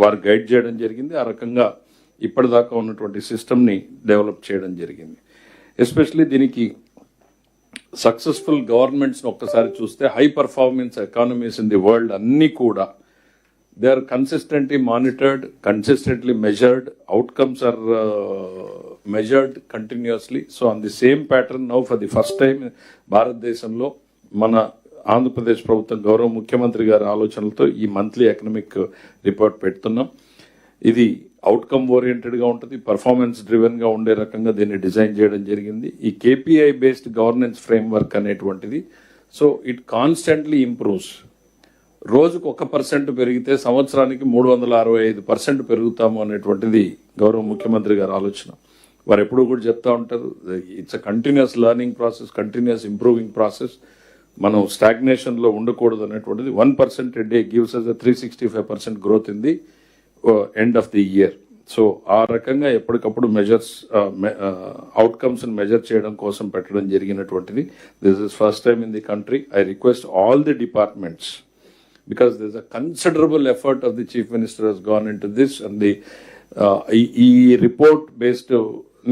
వారు గైడ్ చేయడం జరిగింది. ఆ రకంగా ఇప్పటిదాకా ఉన్నటువంటి సిస్టమ్ని డెవలప్ చేయడం జరిగింది. ఎస్పెషలీ దీనికి సక్సెస్ఫుల్ గవర్నమెంట్స్ ఒక్కసారి చూస్తే high performance economies in the world అన్నీ కూడా they are consistently monitored, consistently measured, outcomes are measured continuously. So on the same pattern now for the first time భారతదేశంలో మన ఆంధ్రప్రదేశ్ ప్రభుత్వం గౌరవ ముఖ్యమంత్రి గారి ఆలోచనలతో ఈ మంత్లీ ఎకనామిక్ రిపోర్ట్ పెడుతున్నాం. ఇది అవుట్కమ్ ఓరియంటెడ్గా ఉంటుంది, పర్ఫార్మెన్స్ డ్రివెన్గా ఉండే రకంగా దీన్ని డిజైన్ చేయడం జరిగింది. ఈ కేపీఐ బేస్డ్ గవర్నెన్స్ ఫ్రేమ్వర్క్ అనేటువంటిది సో ఇట్ కాన్స్టెంట్లీ ఇంప్రూవ్స్. రోజుకు 1% పెరిగితే సంవత్సరానికి 365% పెరుగుతాము అనేటువంటిది గౌరవ ముఖ్యమంత్రి గారి ఆలోచన. వారు ఎప్పుడూ కూడా చెప్తా ఉంటారు, it's a continuous learning process, continuous improving process. మనం స్టాగ్నేషన్లో ఉండకూడదు అనేటువంటిది. 1% a day gives us a 365% growth in the end of the year. So ఆ రకంగా ఎప్పటికప్పుడు మెజర్స్ అవుట్కమ్స్ని మెజర్ చేయడం కోసం పెట్టడం జరిగినటువంటిది. This is first time in the country. I request all the departments because there's a considerable effort of the Chief Minister has gone into this and the ఈ report based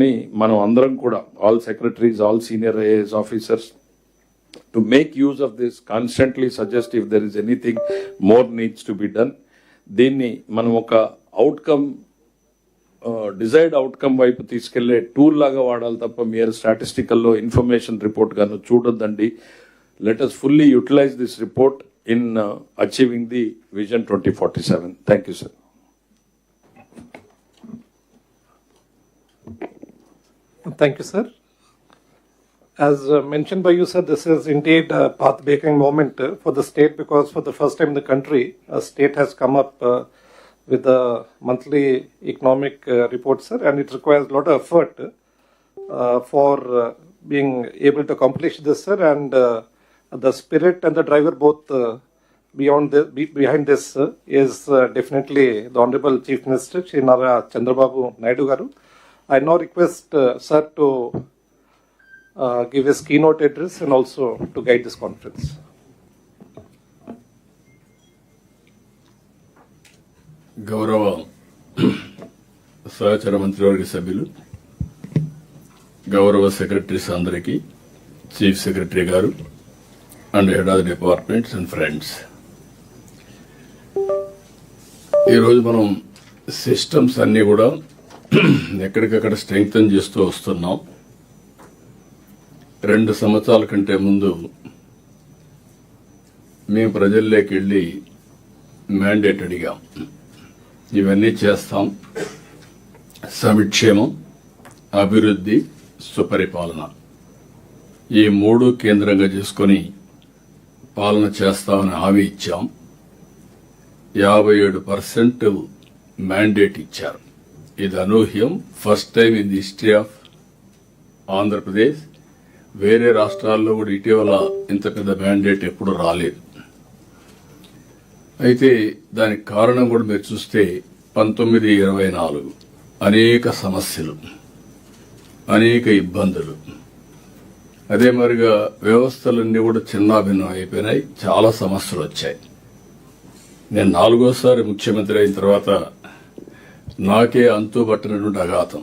ని మనం అందరం కూడా all secretaries, all senior IAS officers to make use of this, constantly suggest if there is anything more needs to be done. దీన్ని మనం ఒక outcome desired outcome వైపు తీసుకెళ్లే టూల్ లాగా వాడాలి తప్ప మీరు స్టాటిస్టికల్లో ఇన్ఫర్మేషన్ రిపోర్ట్ గాను చూడొద్దండి. Let us fully utilize this report in achieving the Vision 2047. Thank you, sir. Thank you, sir. As mentioned by you, sir, this is indeed a path-breaking moment for the state, because for the first time in the country, a state has come up with a monthly economic report, sir, and it requires a lot of effort for being able to accomplish this, sir, and the spirit and the driver both behind this is definitely the Honorable Chief Minister, Shri Nara Chandrababu Naidu Garu. I now request sir to give his keynote address and also to guide this conference. గౌరవ సహచర మంత్రివర్గ సభ్యులు, గౌరవ secretaries అందరికీ, chief secretary గారు and head of the departments and friends, ఈరోజు మనం systems అన్నీ కూడా ఎక్కడికక్కడ స్ట్రెంగ్తన్ చేస్తూ వస్తున్నాం. 2 సంవత్సరాల కంటే ముందు మేము ప్రజల్లోకి వెళ్ళి మ్యాండేట్ అడిగాం, ఇవన్నీ చేస్తాం, సంక్షేమం, అభివృద్ధి, సుపరిపాలన, ఈ 3 కేంద్రంగా చేసుకుని పాలన చేస్తామని హామీ ఇచ్చాం. 57% మ్యాండేట్ ఇచ్చారు. ఇది అనూహ్యం. First time in the history of Andhra Pradesh. వేరే రాష్ట్రాల్లో కూడా ఇటీవల ఇంత పెద్ద మ్యాండేట్ ఎప్పుడు రాలేదు. అయితే దానికి కారణం కూడా మీరు చూస్తే 1924 అనేక సమస్యలు, అనేక ఇబ్బందులు, అదే మరిగా వ్యవస్థలన్నీ కూడా చిన్నాభిన్నం అయిపోయినాయి, చాలా సమస్యలు వచ్చాయి. నేను 4వ ముఖ్యమంత్రి అయిన తర్వాత నాకే అంతుబట్టినటువంటి అఘాతం.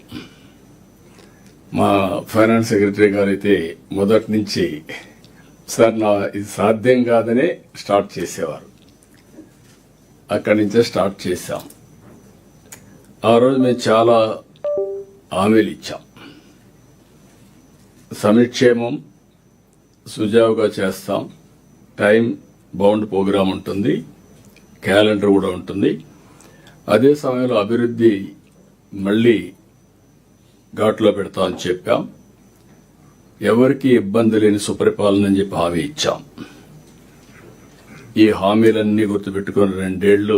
మా ఫైనాన్స్ సెక్రటరీ గారైతే మొదటి నుంచి సార్ ఇది సాధ్యం కాదనే స్టార్ట్ చేసేవారు. అక్కడి నుంచే స్టార్ట్ చేశాం. ఆ రోజు మేము చాలా హామీలు ఇచ్చాం. సంక్షేమం సుజావుగా చేస్తాం, టైం బౌండ్ ప్రోగ్రాం ఉంటుంది, క్యాలెండర్ కూడా ఉంటుంది. అదే సమయంలో అభివృద్ధి మళ్లీ ఘాట్లో పెడతామని చెప్పాం. ఎవరికి ఇబ్బంది లేని సుపరిపాలన అని చెప్పి హామీ ఇచ్చాం. ఈ హామీలన్నీ గుర్తుపెట్టుకుని 2 ఏళ్లు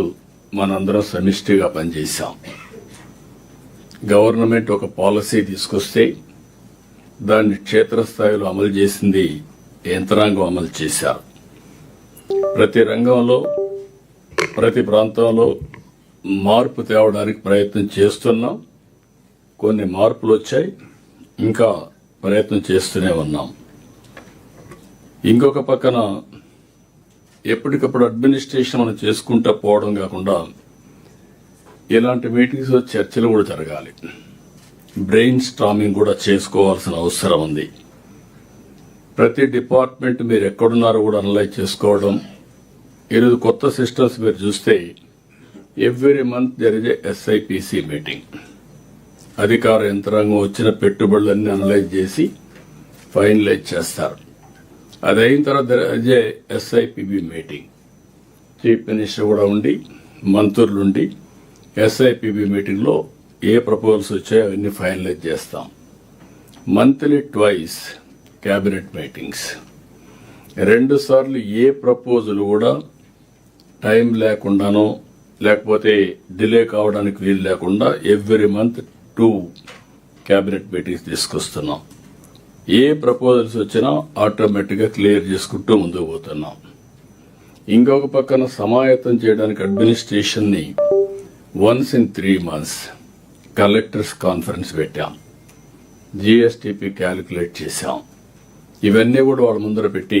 మనందరం సమిష్టిగా పనిచేశాం. గవర్నమెంట్ ఒక పాలసీ తీసుకొస్తే దాన్ని క్షేత్రస్థాయిలో అమలు చేసింది యంత్రాంగం అమలు చేశారు. ప్రతి రంగంలో, ప్రతి ప్రాంతంలో మార్పు తేవడానికి ప్రయత్నం చేస్తున్నాం. కొన్ని మార్పులు వచ్చాయి, ఇంకా ప్రయత్నం చేస్తూనే ఉన్నాం. ఇంకొక పక్కన ఎప్పటికప్పుడు అడ్మినిస్ట్రేషన్ మనం చేసుకుంటూ పోవడం కాకుండా ఇలాంటి మీటింగ్స్ లో చర్చలు కూడా జరగాలి. బ్రెయిన్ స్టార్మింగ్ కూడా చేసుకోవాల్సిన అవసరం ఉంది. ప్రతి డిపార్ట్మెంట్ మీరు ఎక్కడున్నారో కూడా అనలైజ్ చేసుకోవడం. ఈరోజు కొత్త సిస్టమ్స్ మీరు చూస్తే every month there is SIPC meeting. అధికార యంత్రాంగం వచ్చిన పెట్టుబడులన్నీ అనలైజ్ చేసి ఫైనలైజ్ చేస్తారు. అది అయిన తర్వాత ఎస్ఐపిబి మీటింగ్. చీఫ్ మినిస్టర్ కూడా ఉండి మంత్రులుండి ఎస్ఐపిబి మీటింగ్ లో ఏ ప్రపోజల్స్ వచ్చాయో అవన్నీ ఫైనలైజ్ చేస్తాం. Monthly twice cabinet meetings. 2 సార్లు ఏ ప్రపోజల్ కూడా టైం లేకుండానో లేకపోతే డిలే కావడానికి వీలు లేకుండా ఎవ్రీ మంత్ 2 క్యాబినెట్ మీటింగ్స్ తీసుకొస్తున్నాం. ఏ ప్రపోజల్స్ వచ్చినా ఆటోమేటిక్ గా క్లియర్ చేసుకుంటూ ముందుకు పోతున్నాం. ఇంకొక పక్కన సమాయత్తం చేయడానికి అడ్మినిస్ట్రేషన్ ని once in 3 months collectors conference పెట్టాం. జిఎస్టిపి క్యాలిక్యులేట్ చేశాం. ఇవన్నీ కూడా వాళ్ళ ముందర పెట్టి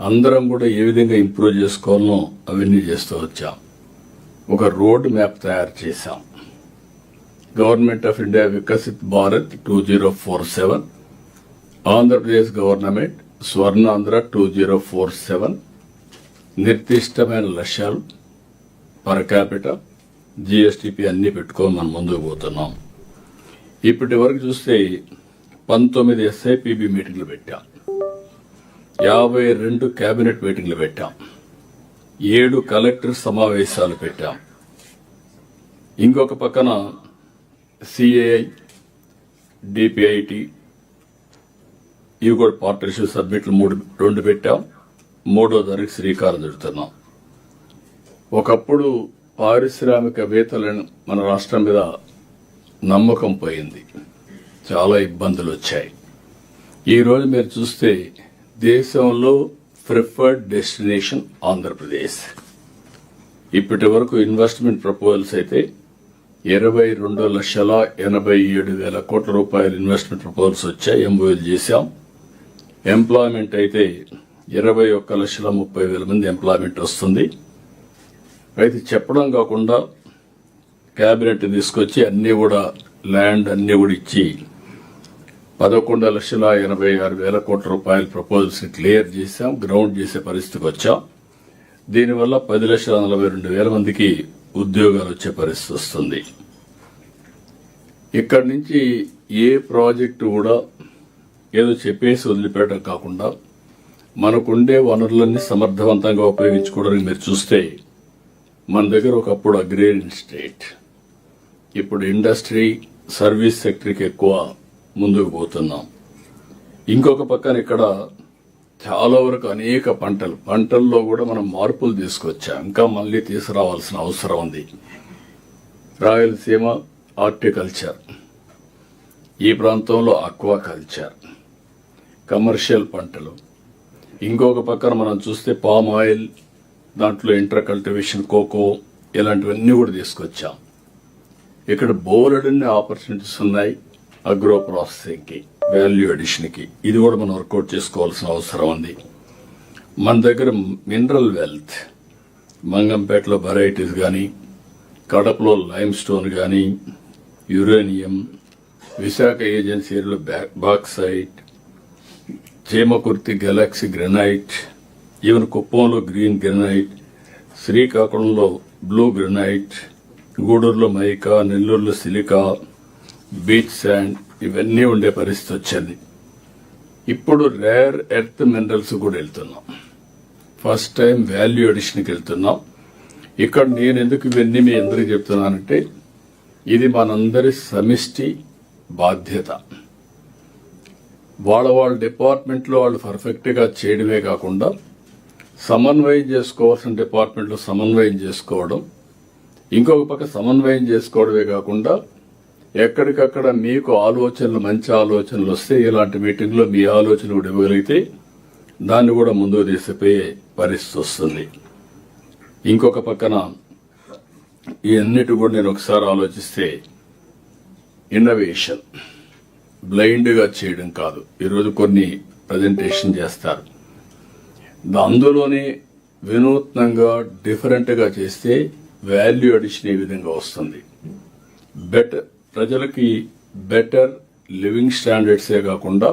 అందరం కూడా ఏ విధంగా ఇంప్రూవ్ చేసుకోవాలనో అవన్నీ చేస్తూ వచ్చాం. ఒక రోడ్ మ్యాప్ తయారు చేశాం. Government of India Viksit Bharat 2047, Andhra Pradesh government Swarnandhra 2047, నిర్దిష్టమైన లక్ష్యాలు పర్ క్యాపిటల్ జిఎస్టిపి అన్ని పెట్టుకొని మనం ముందుకు పోతున్నాం. ఇప్పటి వరకు చూస్తే 19 ఎస్ఐపిబి మీటింగ్లు పెట్టాం, 52 కేబినెట్ మీటింగ్లు పెట్టాం, 7 కలెక్టర్ సమావేశాలు పెట్టాం. ఇంకొక పక్కన సిఐఐ, డిపిఐటి ఇవి కూడా పార్ట్నర్షిప్ సబ్మిట్లు 2 పెట్టాం. 3వ తారీఖు శ్రీకారం చుడుతున్నాం. ఒకప్పుడు పారిశ్రామికవేత్తలను మన రాష్ట్రం మీద నమ్మకం పోయింది, చాలా ఇబ్బందులు వచ్చాయి. ఈ రోజు మీరు చూస్తే దేశంలో ప్రిఫర్డ్ డెస్టినేషన్ ఆంధ్రప్రదేశ్. ఇప్పటి వరకు ఇన్వెస్ట్మెంట్ ప్రపోజల్స్ అయితే 22,87,000 కోట్ల రూపాయల ఇన్వెస్ట్మెంట్ ప్రపోజల్స్ వచ్చాయి, ఎంఓయూలు చేశాం. ఎంప్లాయ్మెంట్ అయితే 21,30,000 మంది ఎంప్లాయ్మెంట్ వస్తుంది. అయితే చెప్పడం కాకుండా కేబినెట్ తీసుకొచ్చి అన్ని కూడా ల్యాండ్ అన్ని కూడా ఇచ్చి 11,86,000 కోట్ల రూపాయల ప్రపోజల్స్ క్లియర్ చేశాం, గ్రౌండ్ చేసే పరిస్థితికి వచ్చాం. దీనివల్ల 10,42,000 మందికి ఉద్యోగాలు వచ్చే పరిస్థితి వస్తుంది. ఇక్కడి నుంచి ఏ ప్రాజెక్టు కూడా ఏదో చెప్పేసి వదిలిపెట్టడం కాకుండా మనకుండే వనరులన్నీ సమర్థవంతంగా ఉపయోగించుకోవడానికి మీరు చూస్తే మన దగ్గర ఒకప్పుడు అగ్రేరియన్ స్టేట్, ఇప్పుడు ఇండస్ట్రీ సర్వీస్ సెక్టర్కి ఎక్కువ ముందుకు పోతున్నాం. ఇంకొక పక్కన ఇక్కడ చాలా వరకు అనేక పంటల్లో కూడా మనం మార్పులు తీసుకొచ్చాం, ఇంకా మళ్ళీ తీసుకురావాల్సిన అవసరం ఉంది. రాయలసీమ హార్టికల్చర్, ఈ ప్రాంతంలో ఆక్వాకల్చర్, కమర్షియల్ పంటలు. ఇంకొక పక్కన మనం చూస్తే పామ్ ఆయిల్, దాంట్లో ఇంటర్ కల్టివేషన్, కోకో ఇలాంటివన్నీ కూడా తీసుకొచ్చాం. ఇక్కడ బోలెడన్ని ఆపర్చునిటీస్ ఉన్నాయి అగ్రో ప్రాసెసింగ్ కి, వాల్యూ అడిషన్ కి. ఇది కూడా మనం వర్కౌట్ చేసుకోవాల్సిన అవసరం ఉంది. మన దగ్గర మినరల్ వెల్త్, మంగంపేటలో వెరైటీస్ గాని, కడపలో లైమ్ స్టోన్ గాని, యురేనియం, విశాఖ ఏజెన్సీలో bauxite, Chemakurthi Galaxy granite, even కుప్పంలో గ్రీన్ గ్రెనైట్, శ్రీకాకుళంలో బ్లూ గ్రెనైట్, గూడూరులో మైకా, నెల్లూరులో సిలికా, బీచ్ శాండ్ ఇవన్నీ ఉండే పరిస్థితి వచ్చింది. ఇప్పుడు రేర్ ఎర్త్ మినరల్స్ కూడా వెళ్తున్నాం. ఫస్ట్ టైం వాల్యూ అడిషన్కి వెళ్తున్నాం. ఇక్కడ నేను ఎందుకు ఇవన్నీ మీ అందరికీ చెప్తున్నానంటే ఇది మనందరి సమిష్టి బాధ్యత. వాళ్ళ డిపార్ట్మెంట్లో వాళ్ళు పర్ఫెక్ట్ గా చేయడమే కాకుండా సమన్వయం చేసుకోవాల్సిన డిపార్ట్మెంట్లో సమన్వయం చేసుకోవడం, ఇంకొక పక్క సమన్వయం చేసుకోవడమే కాకుండా ఎక్కడికక్కడ మీకు ఆలోచనలు, మంచి ఆలోచనలు వస్తే ఇలాంటి మీటింగ్లో మీ ఆలోచన కూడా ఇవ్వగలిగితే దాన్ని కూడా ముందుకు తీసుకుపోయే పరిస్థితి వస్తుంది. ఇంకొక పక్కన ఈ అన్నిటి కూడా నేను ఒకసారి ఆలోచిస్తే ఇన్నోవేషన్ బ్లైండ్ గా చేయడం కాదు. ఈరోజు కొన్ని ప్రజెంటేషన్ చేస్తారు, అందులోనే వినూత్నంగా డిఫరెంట్ గా చేస్తే వాల్యూ అడిషన్ ఏ విధంగా వస్తుంది, ప్రజలకి బెటర్ లివింగ్ స్టాండర్డ్సే కాకుండా